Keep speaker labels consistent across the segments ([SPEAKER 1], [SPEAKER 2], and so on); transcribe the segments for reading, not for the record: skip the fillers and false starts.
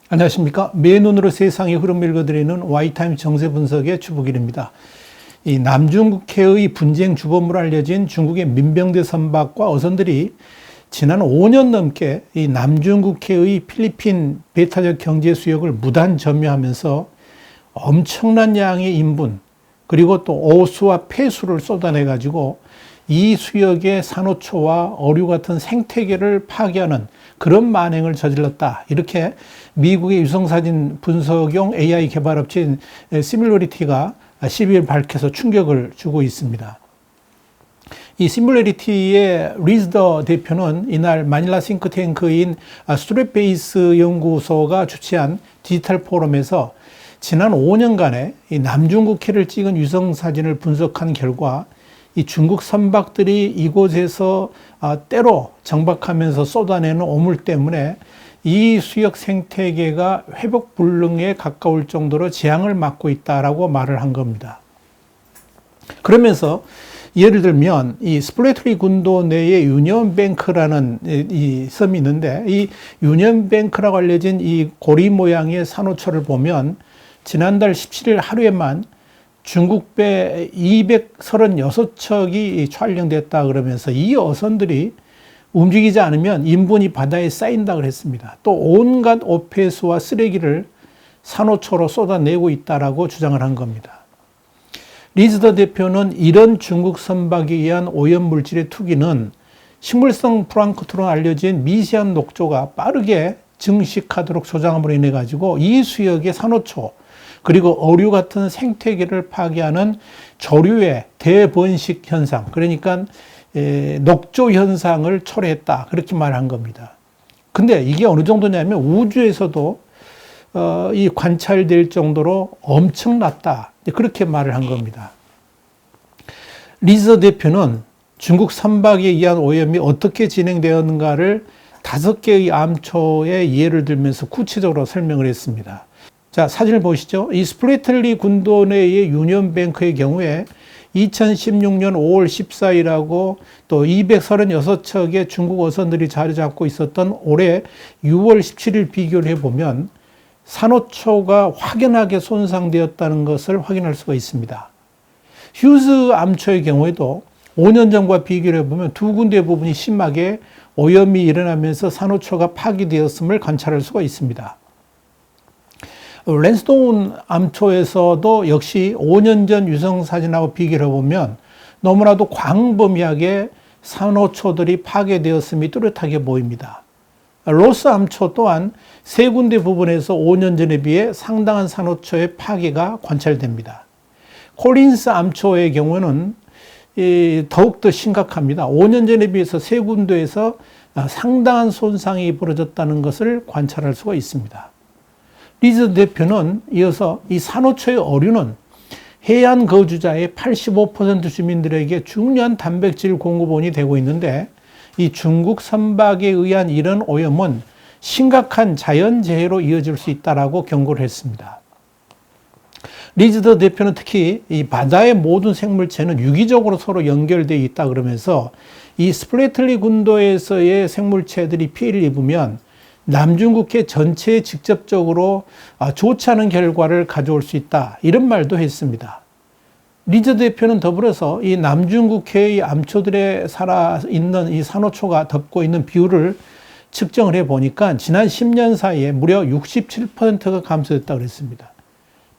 [SPEAKER 1] 안녕하십니까. 맨눈으로 세상의 흐름을 읽어드리는 와이타임 정세 분석의 주북일입니다. 이 남중국해의 분쟁 주범으로 알려진 중국의 민병대 선박과 어선들이 지난 5년 넘게 이 남중국해의 필리핀 배타적 경제 수역을 무단 점유하면서 엄청난 양의 인분 그리고 또 오수와 폐수를 쏟아내 가지고 이 수역의 산호초와 어류 같은 생태계를 파괴하는 그런 만행을 저질렀다. 이렇게 미국의 위성사진 분석용 AI 개발업체인 시뮬러리티가 12일 밝혀서 충격을 주고 있습니다. 이 시뮬러리티의 리즈더 대표는 이날 마닐라 싱크탱크인 스트랩베이스 연구소가 주최한 디지털 포럼에서 지난 5년간의 이 남중국해를 찍은 위성사진을 분석한 결과 이 중국 선박들이 이곳에서 때로 정박하면서 쏟아내는 오물 때문에 이 수역 생태계가 회복 불능에 가까울 정도로 재앙을 맞고 있다라고 말을 한 겁니다. 그러면서 예를 들면 이 스플래트리 군도 내에 유니언뱅크라는 이 섬이 있는데 이 유니언뱅크라고 알려진 이 고리 모양의 산호초를 보면 지난달 17일 하루에만 중국배 236척이 촬영됐다 그러면서 이 어선들이 움직이지 않으면 인분이 바다에 쌓인다 그랬습니다. 또 온갖 오폐수와 쓰레기를 산호초로 쏟아내고 있다라고 주장을 한 겁니다. 리즈더 대표는 이런 중국 선박에 의한 오염물질의 투기는 식물성 플랑크톤으로 알려진 미세한 녹조가 빠르게 증식하도록 조장함으로 인해 가지고 이 수역의 산호초 그리고 어류 같은 생태계를 파괴하는 조류의 대번식 현상, 그러니까 녹조 현상을 초래했다. 그렇게 말한 겁니다. 근데 이게 어느 정도냐면 우주에서도 이 관찰될 정도로 엄청났다. 그렇게 말을 한 겁니다. 리즈 대표는 중국 선박에 의한 오염이 어떻게 진행되었는가를 5개의 암초의 예를 들면서 구체적으로 설명을 했습니다. 자, 사진을 보시죠. 이 스플래틀리 군도 내의 유니언뱅크의 경우에 2016년 5월 14일하고 또 236척의 중국 어선들이 자리 잡고 있었던 올해 6월 17일 비교를 해보면 산호초가 확연하게 손상되었다는 것을 확인할 수가 있습니다. 휴즈 암초의 경우에도 5년 전과 비교를 해보면 두 군데 부분이 심하게 오염이 일어나면서 산호초가 파괴되었음을 관찰할 수가 있습니다. 랜스도운 암초에서도 역시 5년 전 위성사진하고 비교를 해보면 너무나도 광범위하게 산호초들이 파괴되었음이 뚜렷하게 보입니다. 로스 암초 또한 세 군데 부분에서 5년 전에 비해 상당한 산호초의 파괴가 관찰됩니다. 콜린스 암초의 경우는 더욱더 심각합니다. 5년 전에 비해서 세 군데에서 상당한 손상이 벌어졌다는 것을 관찰할 수가 있습니다. 리즈 대표는 이어서 이 산호초의 어류는 해안 거주자의 85% 주민들에게 중요한 단백질 공급원이 되고 있는데 이 중국 선박에 의한 이런 오염은 심각한 자연재해로 이어질 수 있다라고 경고를 했습니다. 리즈더 대표는 특히 이 바다의 모든 생물체는 유기적으로 서로 연결되어 있다 그러면서 이 스플래틀리 군도에서의 생물체들이 피해를 입으면 남중국해 전체에 직접적으로 좋지 않은 결과를 가져올 수 있다. 이런 말도 했습니다. 리즈 대표는 더불어서 이 남중국해의 암초들에 살아있는 이 산호초가 덮고 있는 비율을 측정을 해보니까 지난 10년 사이에 무려 67%가 감소했다고 그랬습니다.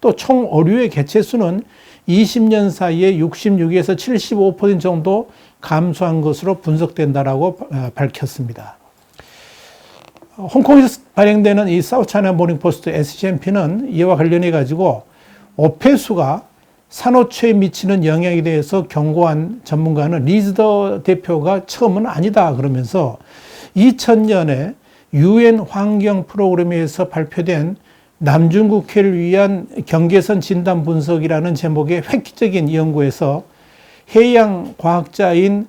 [SPEAKER 1] 또 총 어류의 개체수는 20년 사이에 66에서 75% 정도 감소한 것으로 분석된다라고 밝혔습니다. 홍콩에서 발행되는 이 사우스차이나 모닝포스트 SCMP는 이와 관련해 가지고 오폐수가 산호초에 미치는 영향에 대해서 경고한 전문가는 리즈더 대표가 처음은 아니다 그러면서 2000년에 UN 환경 프로그램에서 발표된 남중국해를 위한 경계선 진단 분석이라는 제목의 획기적인 연구에서 해양 과학자인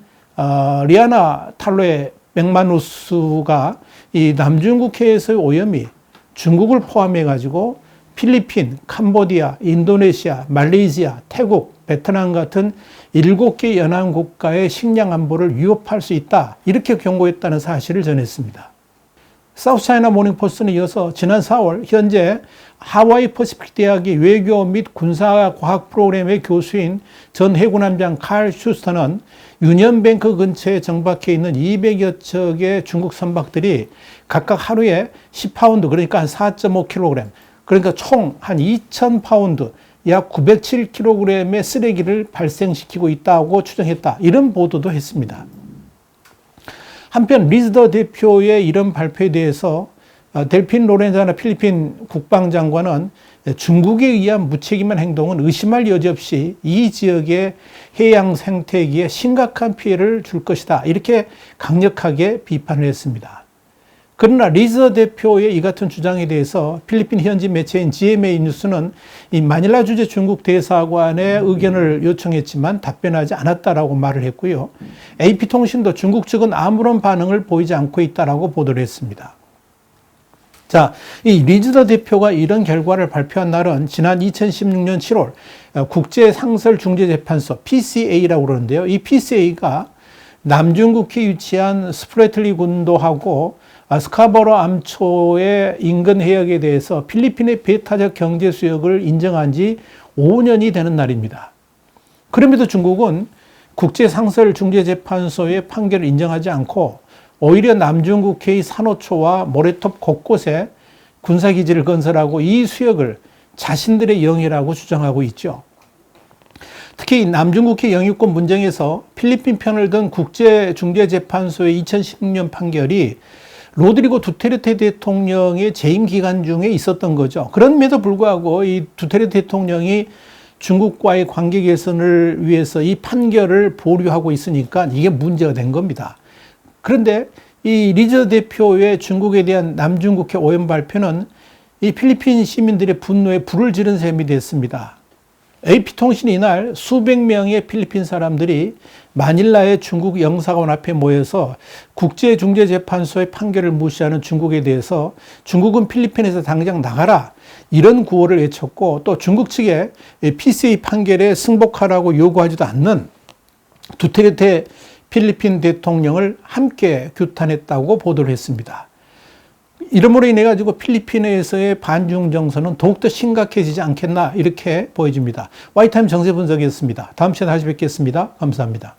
[SPEAKER 1] 리아나 탈로에 맥마누스가 이 남중국해에서의 오염이 중국을 포함해 가지고 필리핀, 캄보디아, 인도네시아, 말레이시아, 태국, 베트남 같은 7개 연안 국가의 식량 안보를 위협할 수 있다. 이렇게 경고했다는 사실을 전했습니다. 사우스차이나 모닝포스트는 이어서 지난 4월 현재 하와이 퍼시픽 대학의 외교 및 군사과학 프로그램의 교수인 전 해군함장 칼 슈스터는 유니언뱅크 근처에 정박해 있는 200여 척의 중국 선박들이 각각 하루에 10파운드, 그러니까 한 4.5kg, 그러니까 총 한 2,000파운드, 약 907kg의 쓰레기를 발생시키고 있다고 추정했다. 이런 보도도 했습니다. 한편 리즈더 대표의 이런 발표에 대해서 델핀 로렌자나 필리핀 국방장관은 중국에 의한 무책임한 행동은 의심할 여지 없이 이 지역의 해양 생태계에 심각한 피해를 줄 것이다. 이렇게 강력하게 비판을 했습니다. 그러나 리즈더 대표의 이 같은 주장에 대해서 필리핀 현지 매체인 GMA 뉴스는 이 마닐라 주재 중국 대사관의 의견을 요청했지만 답변하지 않았다라고 말을 했고요. AP통신도 중국 측은 아무런 반응을 보이지 않고 있다라고 보도를 했습니다. 자, 이 리즈더 대표가 이런 결과를 발표한 날은 지난 2016년 7월 국제상설중재재판소 PCA라고 그러는데요. 이 PCA가 남중국해에 위치한 스프레틀리 군도하고 스카버러 암초의 인근 해역에 대해서 필리핀의 배타적 경제 수역을 인정한 지 5년이 되는 날입니다. 그럼에도 중국은 국제상설중재재판소의 판결을 인정하지 않고 오히려 남중국해의 산호초와 모래톱 곳곳에 군사기지를 건설하고 이 수역을 자신들의 영해라고 주장하고 있죠. 특히 남중국해 영유권 문정에서 필리핀 편을 든 국제중재재판소의 2016년 판결이 로드리고 두테르테 대통령의 재임 기간 중에 있었던 거죠. 그럼에도 불구하고 이 두테르테 대통령이 중국과의 관계 개선을 위해서 이 판결을 보류하고 있으니까 이게 문제가 된 겁니다. 그런데 이 리즈더 대표의 중국에 대한 남중국해 오염 발표는 이 필리핀 시민들의 분노에 불을 지른 셈이 됐습니다. AP통신이 이날 수백 명의 필리핀 사람들이 마닐라의 중국 영사관 앞에 모여서 국제중재재판소의 판결을 무시하는 중국에 대해서 중국은 필리핀에서 당장 나가라, 이런 구호를 외쳤고, 또 중국 측에 PCA 판결에 승복하라고 요구하지도 않는 두테르테 필리핀 대통령을 함께 규탄했다고 보도를 했습니다. 이러므로 인해 가지고 필리핀에서의 반중 정서는 더욱더 심각해지지 않겠나, 이렇게 보여집니다. 와이타임 정세 분석이었습니다. 다음 시간에 다시 뵙겠습니다. 감사합니다.